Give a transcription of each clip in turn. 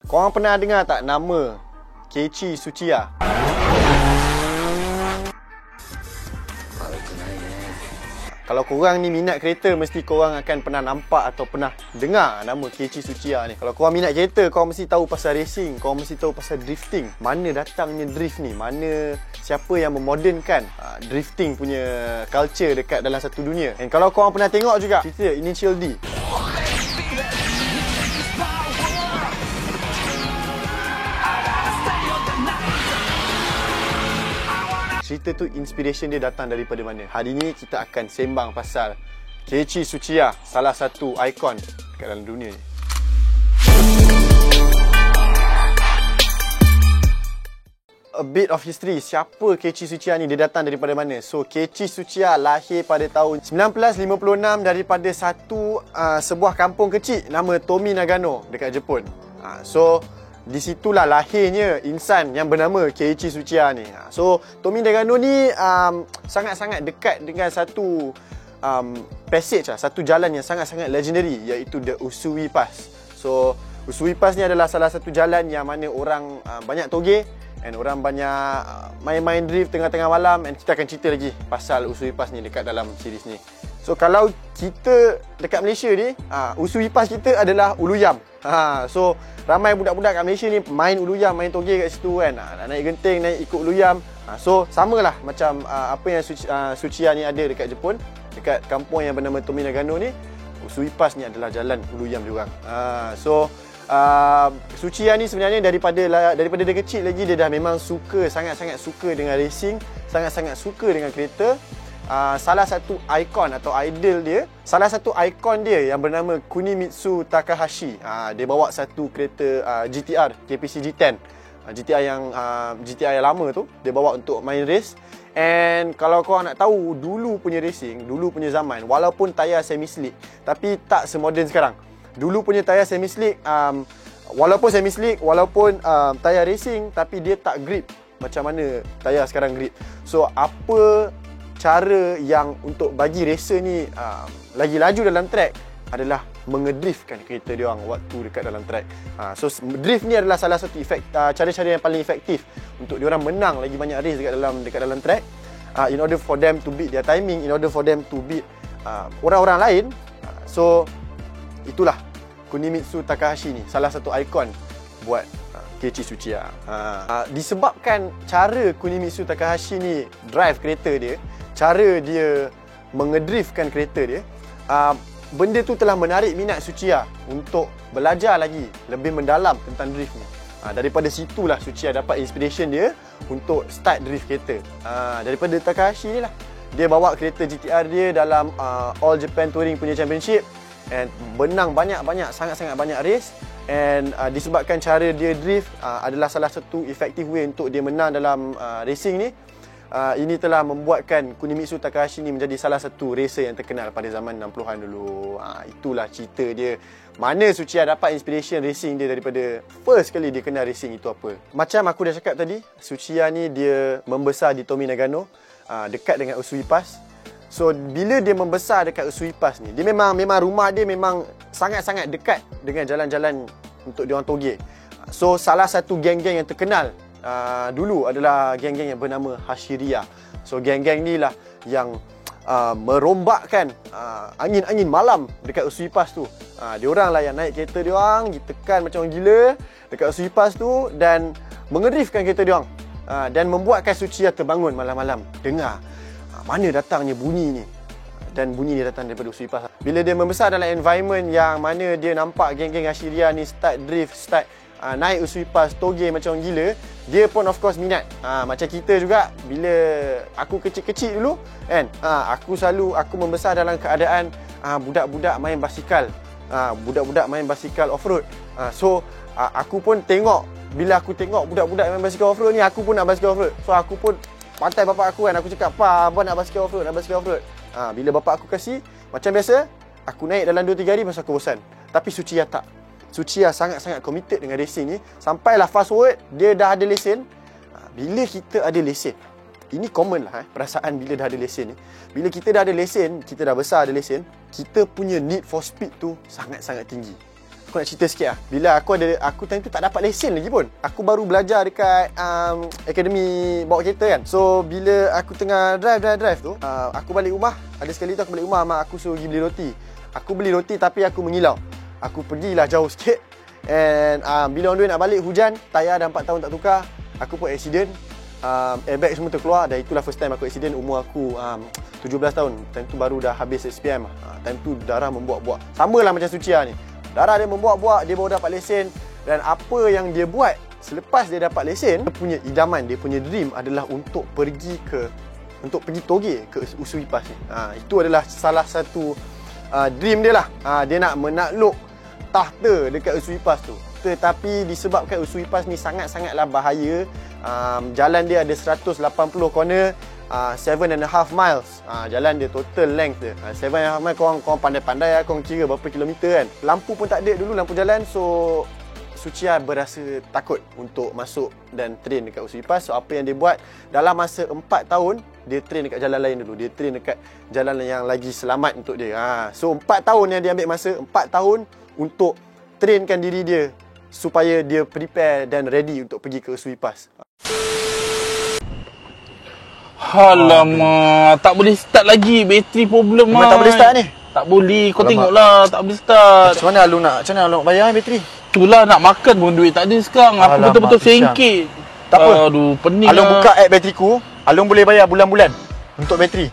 Korang pernah dengar tak nama Keiichi Tsuchiya? Kalau korang ni minat kereta, mesti korang akan pernah nampak atau pernah dengar nama Keiichi Tsuchiya ni. Kalau korang minat kereta, korang mesti tahu pasal racing, korang mesti tahu pasal drifting. Mana datangnya drift ni? Siapa yang memodernkan drifting punya culture dekat dalam satu dunia? Dan kalau korang pernah tengok juga cerita Initial D, cerita tu inspiration dia datang daripada mana? Hari ni kita akan sembang pasal Keiichi Tsuchiya, salah satu ikon dekat dalam dunia ni. A bit of history. Siapa Keiichi Tsuchiya ni? Dia datang daripada mana? So, Keiichi Tsuchiya lahir pada tahun 1956 daripada sebuah kampung kecil nama Tomi Nagano dekat Jepun. Di situlah lahirnya insan yang bernama Keiichi Tsuchiya ni. So, Tomi Nagano ni sangat-sangat dekat dengan satu passage, satu jalan yang sangat-sangat legendary, iaitu The Usui Pass. So, Usui Pass ni adalah salah satu jalan yang mana orang banyak togeh and orang banyak main-main drift tengah-tengah malam, and kita akan cerita lagi pasal Usui Pass ni dekat dalam series ni. So, kalau kita dekat Malaysia ni, Usui Pass kita adalah Uluyam. So, ramai budak-budak kat Malaysia ni main Uluyam, main togeh kat situ kan. Naik genting, naik ikut Uluyam. So, samalah macam apa yang Tsuchiya ni ada dekat Jepun, dekat kampung yang bernama Tomi Nagano ni. Usui Pass ni adalah jalan Uluyam diorang. Tsuchiya ni sebenarnya daripada dia kecil lagi, dia dah memang sangat-sangat suka dengan racing, sangat-sangat suka dengan kereta. Salah satu ikon atau idol dia, salah satu ikon dia yang bernama Kunimitsu Takahashi. Dia bawa satu kereta GTR KPC G10, GTR yang lama tu, dia bawa untuk main race. And kalau korang nak tahu dulu punya racing, dulu punya zaman, walaupun tayar semi slick, tapi tak semoden sekarang. Dulu punya tayar semi slick, walaupun semi slick, walaupun tayar racing, tapi dia tak grip macam mana tayar sekarang grip. So, apa cara yang untuk bagi racer ni lagi laju dalam track adalah mengedriftkan kereta dia orang waktu dekat dalam track. So, drift ni adalah salah satu cara-cara yang paling efektif untuk dia orang menang lagi banyak race dekat dalam track, in order for them to beat their timing, in order for them to beat orang-orang lain. So, itulah Kunimitsu Takahashi ni, salah satu ikon buat Keiichi Tsuchiya. Disebabkan cara Kunimitsu Takahashi ni drive kereta dia, cara dia mengedriftkan kereta dia, benda tu telah menarik minat Tsuchiya untuk belajar lagi lebih mendalam tentang drift ni. Daripada situlah Tsuchiya dapat inspiration dia untuk start drift kereta. Daripada Takahashi ni lah, dia bawa kereta GTR dia dalam All Japan Touring punya championship and menang sangat-sangat banyak race. And disebabkan cara dia drift adalah salah satu effective way untuk dia menang dalam racing ni, ini telah membuatkan Kunimitsu Takahashi ni menjadi salah satu racer yang terkenal pada zaman 60-an dulu. Itulah cerita dia, mana Tsuchiya dapat inspiration racing dia daripada first kali dia kenal racing itu apa. Macam aku dah cakap tadi, Tsuchiya ni dia membesar di Tomi Nagano, dekat dengan Usui Pass. So, bila dia membesar dekat Usui Pass ni, dia memang rumah dia memang sangat-sangat dekat dengan jalan-jalan untuk diorang togeh. So, salah satu geng-geng yang terkenal dulu adalah geng-geng yang bernama Hashiriya. So, geng-geng ni lah yang merombakkan angin-angin malam dekat Usui Pass tu. Diorang lah yang naik kereta diorang, ditekan macam gila dekat Usui Pass tu dan mengedriftkan kereta diorang, dan membuatkan Tsuchiya terbangun malam-malam dengar mana datangnya bunyi ni. Dan bunyi dia datang daripada Usui Pass. Bila dia membesar dalam environment yang mana dia nampak geng-geng Hashiriya ni start drift, start naik Usui Pass, togeh macam gila, dia pun of course minat. Macam kita juga, bila aku kecil-kecil dulu kan, aku membesar dalam keadaan budak-budak main basikal, budak-budak main basikal off-road. So aku pun tengok, bila aku tengok budak-budak main basikal off-road ni, aku pun nak basikal off-road. So aku pun pantai bapak aku kan, aku cakap, "Pa, abang nak basikal off-road, nak basikal off-road." Bila bapak aku kasih, macam biasa, aku naik dalam 2-3 hari pasal aku bosan. Tapi Tsuchiya tak. Tsuchiya sangat-sangat committed dengan racing ni. Sampailah fast forward, dia dah ada lesen. Bila kita ada lesen, ini common lah perasaan bila dah ada lesen ni. Bila kita dah ada lesen, kita dah besar ada lesen, kita punya need for speed tu sangat-sangat tinggi. aku nak cerita sikit lah. Bila aku time tu tak dapat lesen lagi pun. Aku baru belajar dekat akademi bawa kereta kan. So bila aku tengah drive tu, aku balik rumah. Ada sekali tu aku balik rumah, mak aku suruh pergi beli roti. Aku beli roti tapi aku mengilau. Aku pergilah jauh sikit. And bila on the way nak balik, hujan, tayar dah 4 tahun tak tukar. Aku pun accident. Airbag semua terkeluar. Dan itulah first time aku accident. Umur aku 17 tahun. Time tu baru dah habis SPM. Time tu darah membuak-buak. Sama lah macam Sucia ni. Darah dia membuak-buak. Dia baru dapat lesen. Dan apa yang dia buat selepas dia dapat lesen, dia punya idaman, dia punya dream adalah untuk pergi toge ke Usui Pass ni. Itu adalah salah satu dream dia lah. Dia nak menakluk tahta dekat Usui Pass tu. Tetapi disebabkan Usui Pass ni sangat-sangatlah bahaya. Jalan dia ada 180 corner, 7.5 miles. Jalan dia total length dia 7.5 miles. Korang pandai-pandai lah, korang kira berapa kilometer kan. Lampu pun tak ada dulu, lampu jalan. So Sucia berasa takut untuk masuk dan train dekat Usui Pass. So apa yang dia buat, dalam masa 4 tahun dia train dekat jalan lain dulu. Dia train dekat jalan yang lagi selamat untuk dia. So 4 tahun yang dia ambil masa, 4 tahun untuk trainkan diri dia supaya dia prepare dan ready untuk pergi ke Usui Pass. Alamak, tak boleh start lagi. Bateri problem Memang tak boleh start ni? Tak boleh, kau tengoklah, tak boleh start. Macam mana Alung nak bayar bateri? Itulah, nak makan pun duit tak ada sekarang. Aku betul-betul sengkit. Tak apa. Aduh, pening Alung lah. buka app bateriku, Alung boleh bayar bulan-bulan untuk bateri.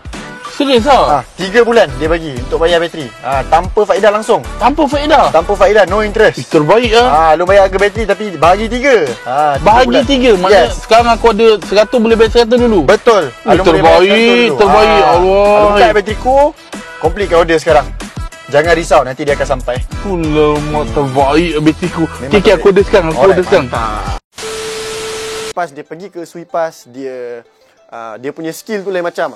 Serius lah? 3 bulan dia bagi untuk bayar bateri. Tanpa faedah langsung. Tanpa faedah? Tanpa faedah, no interest. Terbaik lah. Alung bayar harga bateri tapi bahagi 3. Bahagi 3? Maksudnya sekarang aku ada 100, boleh bayar 100 dulu? Betul. Terbaik. Allah. Alung buka app bateriku, complete order sekarang. Jangan risau, nanti dia akan sampai. Alamak, terbaik bateriku. Okay, aku order sekarang. Aku order sekarang. Pas dia pergi ke Usui Pass, dia punya skill tu lain macam.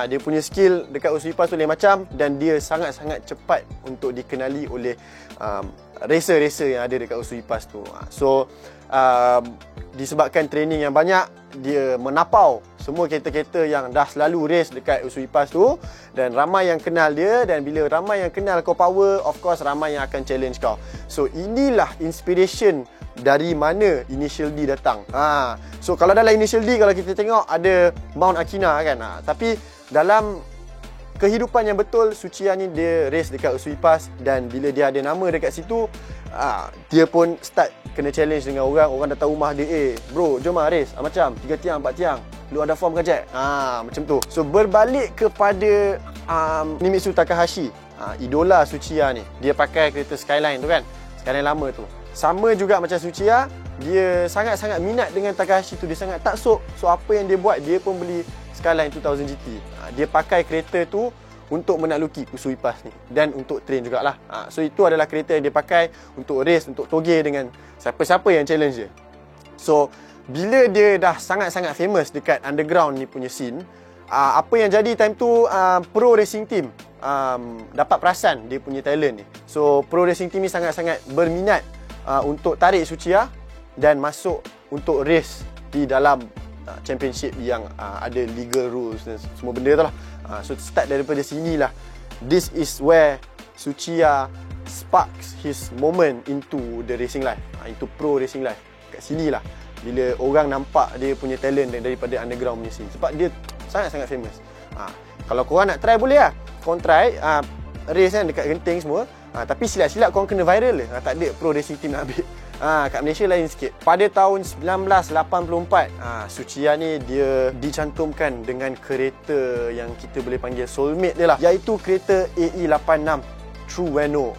Dia punya skill dekat Usui Pass tu lain macam. Dan dia sangat-sangat cepat untuk dikenali oleh racer-racer yang ada dekat Usui Pass tu. So disebabkan training yang banyak, dia menapau semua kereta-kereta yang dah selalu race dekat Usui Pass tu. Dan ramai yang kenal dia. Dan bila ramai yang kenal kau power, of course ramai yang akan challenge kau. So inilah inspiration dari mana Initial D datang. So kalau dalam Initial D, kalau kita tengok ada Mount Akina kan. Tapi dalam kehidupan yang betul, Sucia ni dia race dekat Usui Pass. Dan bila dia ada nama dekat situ, dia pun start kena challenge dengan orang. Orang datang rumah dia, bro jom lah race. Macam 3 tiang 4 tiang, lu ada form ke Jack? Macam tu. So berbalik kepada Nimitsu Takahashi, idola Sucia ni. Dia pakai kereta Skyline tu kan, Skyline lama tu. Sama juga macam Sucia, dia sangat-sangat minat dengan Takahashi tu. Dia sangat taksub. So apa yang dia buat, dia pun beli Skyline 2000 GT. Dia pakai kereta tu untuk menakluki Usui Pass ni. Dan untuk train jugalah. So itu adalah kereta yang dia pakai untuk race, untuk toge dengan siapa-siapa yang challenge dia. So bila dia dah sangat-sangat famous dekat underground ni punya scene, apa yang jadi time tu, Pro Racing Team dapat perasan dia punya talent ni. So Pro Racing Team ni sangat-sangat berminat untuk tarik Sucia dan masuk untuk race di dalam championship yang ada legal rules dan semua benda tu lah. So start daripada sinilah. This is where Sucia sparks his moment into the racing life, into pro racing life. Kat sinilah bila orang nampak dia punya talent daripada underground punya scene. Sebab dia sangat-sangat famous. Kalau korang nak try, boleh lah. Korang try race kan dekat Genting semua. Tapi silap-silap korang kena viral je. Tak ada Pro Racing Team nak ambil. Kat Malaysia lain sikit. Pada tahun 1984, Sucia ni dia dicantumkan dengan kereta yang kita boleh panggil soulmate dia lah, iaitu kereta AE86 True Veno.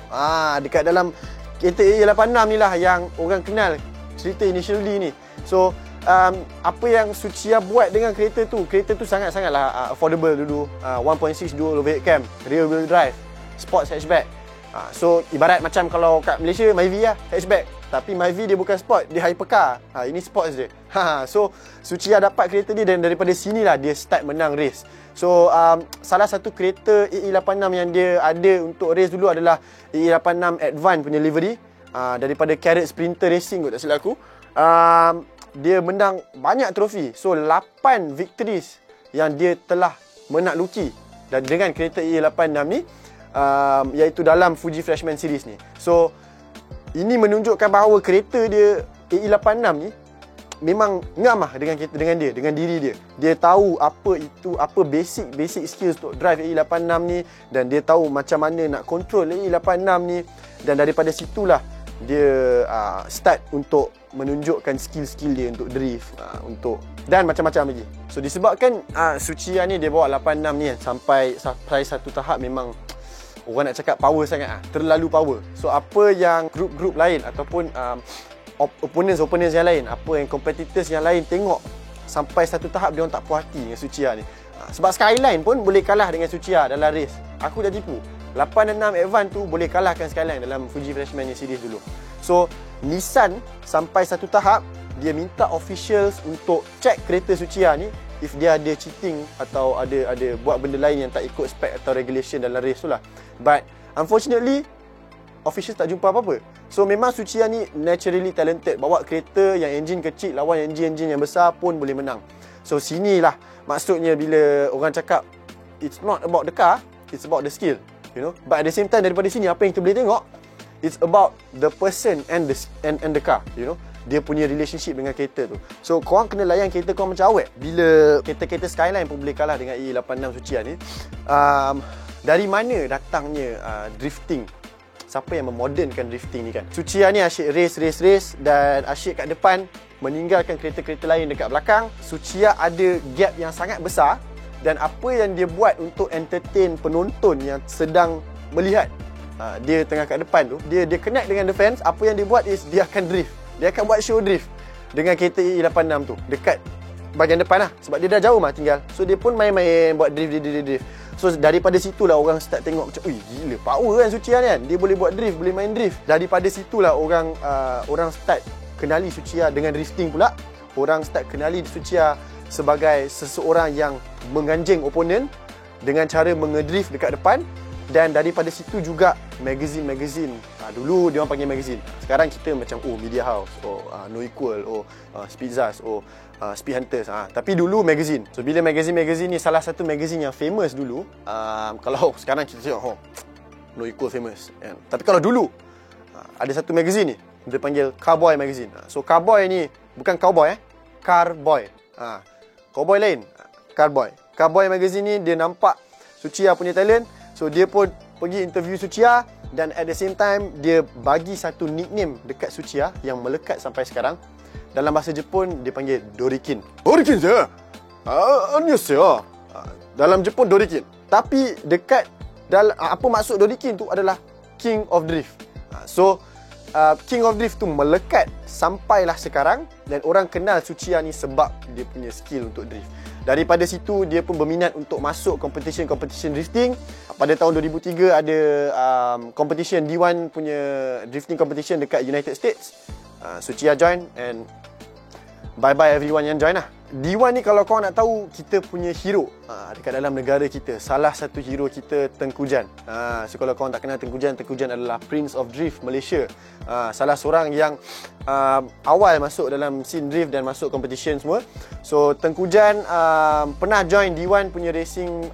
Dekat dalam kereta AE86 ni lah yang orang kenal cerita Initial D ni. So apa yang Sucia buat dengan kereta tu sangat-sangatlah affordable dulu. 1.6 dual overhead cam, rear wheel drive, sports hatchback. So ibarat macam kalau kat Malaysia Myvi lah, hatchback. Tapi Myvi dia bukan sport, dia hypercar. Ini sports je. So Sucia dapat kereta dia dan daripada sinilah dia start menang race. So salah satu kereta AE86 yang dia ada untuk race dulu adalah AE86 Advance punya livery, daripada Carrot Sprinter Racing kot tak silap aku. Dia menang banyak trofi. So 8 victories yang dia telah menakluki dan dengan kereta AE86 ni, iaitu dalam Fuji Freshman Series ni. So Ini menunjukkan bahawa kereta dia AE86 ni memang ngam lah dengan diri dia. Dia tahu apa basic skills untuk drive AE86 ni, dan dia tahu macam mana nak control AE86 ni, dan daripada situlah dia start untuk menunjukkan skill-skill dia untuk drift, dan macam-macam lagi. So disebabkan Tsuchiya ni dia bawa 86 ni kan, sampai satu tahap memang orang nak cakap power sangat, terlalu power. So apa yang grup-grup lain ataupun opponents yang lain, apa yang competitors yang lain tengok, sampai satu tahap dia orang tak puas hati dengan Tsuchiya ni. Sebab Skyline pun boleh kalah dengan Tsuchiya dalam race. Aku dah tipu. 86 Advance tu boleh kalahkan Skyline dalam Fuji Freshman series dulu. So Nissan sampai satu tahap dia minta officials untuk check kereta Tsuchiya ni if dia ada cheating atau ada buat benda lain yang tak ikut spec atau regulation dalam race tu lah. But unfortunately officials tak jumpa apa-apa. So memang Tsuchiya ni naturally talented, bawa kereta yang enjin kecil lawan enjin yang besar pun boleh menang. So sinilah maksudnya bila orang cakap it's not about the car, it's about the skill, you know. But at the same time, daripada sini apa yang kita boleh tengok, it's about the person and the car, you know. Dia punya relationship dengan kereta tu. So korang kena layan kereta korang macam awet. Bila kereta-kereta Skyline pun boleh kalah dengan E86 Tsuchiya ni, dari mana datangnya drifting? Siapa yang memodernkan drifting ni kan? Tsuchiya ni asyik race dan asyik kat depan, meninggalkan kereta-kereta lain dekat belakang. Tsuchiya ada gap yang sangat besar, dan apa yang dia buat untuk entertain penonton yang sedang melihat, dia tengah kat depan tu, dia connect dengan the fans. Apa yang dia buat is dia akan drift. Dia akan buat show drift dengan kereta E86 tu dekat bahagian depan lah, sebab dia dah jauh mah tinggal. So dia pun main-main buat drift. So daripada situlah orang start tengok macam, ui gila power kan Tsuchiya ni kan, dia boleh buat drift, boleh main drift. Daripada situlah orang start kenali Tsuchiya dengan drifting pula. Orang start kenali Tsuchiya sebagai seseorang yang menganjing oponen dengan cara mengedrift dekat depan. Dan daripada situ juga magazine. Dulu dia orang panggil magazine. Sekarang kita macam Media House, No Equal, Speed Zaz, Speed Hunters. Tapi dulu magazine. So bila magazine ni salah satu magazine yang famous dulu. Kalau sekarang kita tengok No Equal famous kan? Tapi kalau dulu ada satu magazine ni, dia panggil Carboy Magazine. So Carboy ni bukan cowboy, Carboy. Cowboy lain, Carboy. Carboy Magazine ni dia nampak Tsuchiya punya talent. So dia pun pergi interview Tsuchiya, dan at the same time dia bagi satu nickname dekat Tsuchiya yang melekat sampai sekarang. Dalam bahasa Jepun dia panggil Dorikin. Dorikin je. Annyeonghaseyo. Dalam Jepun Dorikin. Tapi dekat apa maksud Dorikin tu adalah King of Drift. So King of Drift tu melekat sampailah sekarang, dan orang kenal Tsuchiya ni sebab dia punya skill untuk drift. Daripada situ dia pun berminat untuk masuk competition drifting. Pada tahun 2003 ada competition D1 punya drifting competition dekat United States. Tsuchiya join, and bye-bye everyone yang join lah. D1 ni kalau korang nak tahu, kita punya hero dekat dalam negara kita, salah satu hero kita Tengku Jan. So kalau korang tak kenal Tengku Jan adalah Prince of Drift Malaysia. Salah seorang yang awal masuk dalam scene drift dan masuk competition semua. So Tengku Jan pernah join D1 punya racing,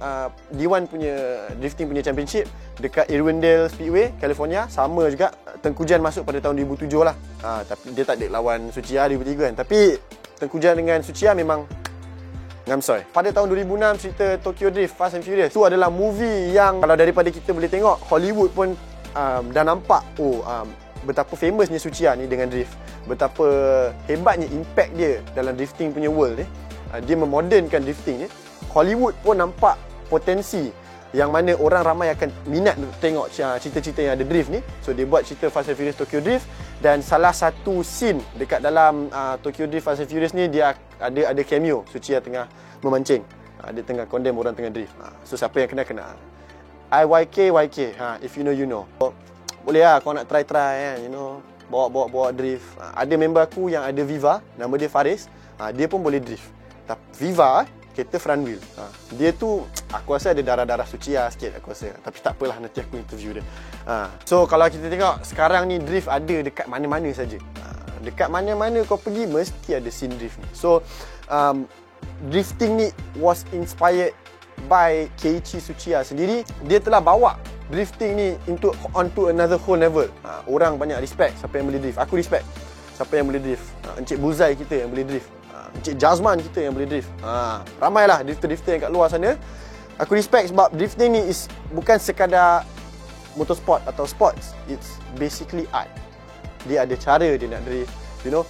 D1 punya drifting punya championship dekat Irwindale Speedway, California. Sama juga Tengku Jan masuk pada tahun 2007 lah. Tapi dia tak ada lawan Tsuchiya 2003 kan. Tapi Tengku Jan dengan Tsuchiya memang ngamsoy. Pada tahun 2006 cerita Tokyo Drift Fast and Furious tu adalah movie yang kalau daripada kita boleh tengok, Hollywood pun dah nampak betapa famousnya Tsuchiya ni dengan drift, betapa hebatnya impact dia dalam drifting punya world ni. Dia memodernkan drifting ni. Hollywood pun nampak potensi yang mana orang ramai akan minat untuk tengok cerita-cerita yang ada drift ni. So dia buat cerita Fast and Furious Tokyo Drift, dan salah satu scene dekat dalam Tokyo Drift Fast and Furious ni dia ada cameo Tsuchiya tengah memancing. Dia tengah condemn orang tengah drift. So siapa yang kena YK, if you know you know. Boleh lah kau nak try kan, you know, bawa drift. Ada member aku yang ada Viva, nama dia Faris. Dia pun boleh drift. Tapi Viva kereta front wheel. Dia tu aku rasa ada darah-darah Tsuchiya sikit aku rasa. Tapi tak apalah, nanti aku interview dia. So kalau kita tengok sekarang ni, drift ada dekat mana-mana saja. Dekat mana-mana kau pergi mesti ada scene drift ni. So drifting ni was inspired by Keiichi Tsuchiya sendiri. Dia telah bawa drifting ni onto another whole level. Orang banyak respect siapa yang boleh drift. Aku respect siapa yang boleh drift. Encik Buzai kita yang boleh drift. Encik Jazman kita yang boleh drift. Ramailah drifter-drifter yang kat luar sana. Aku respect sebab drifting ni is bukan sekadar motorsport atau sports. It's basically art. Dia ada cara dia nak drift, you know.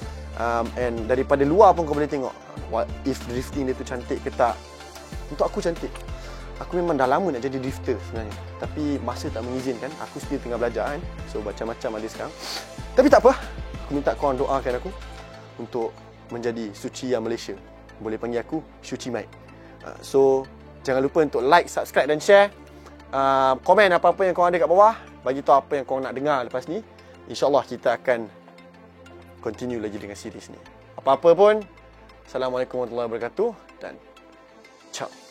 And daripada luar pun kau boleh tengok what if drifting dia tu cantik ke tak. Untuk aku cantik. Aku memang dah lama nak jadi drifter sebenarnya, tapi masa tak mengizinkan. Aku still tengah belajar kan, so macam-macam ada sekarang. Tapi tak apa, aku minta korang doakan aku untuk menjadi Suci yang Malaysia. Boleh panggil aku Suci Mike. So jangan lupa untuk like, subscribe dan share. Komen apa-apa yang korang ada kat bawah. Bagi tahu apa yang korang nak dengar lepas ni. InsyaAllah kita akan continue lagi dengan series ni. Apa-apa pun, Assalamualaikum warahmatullahi wabarakatuh dan ciao.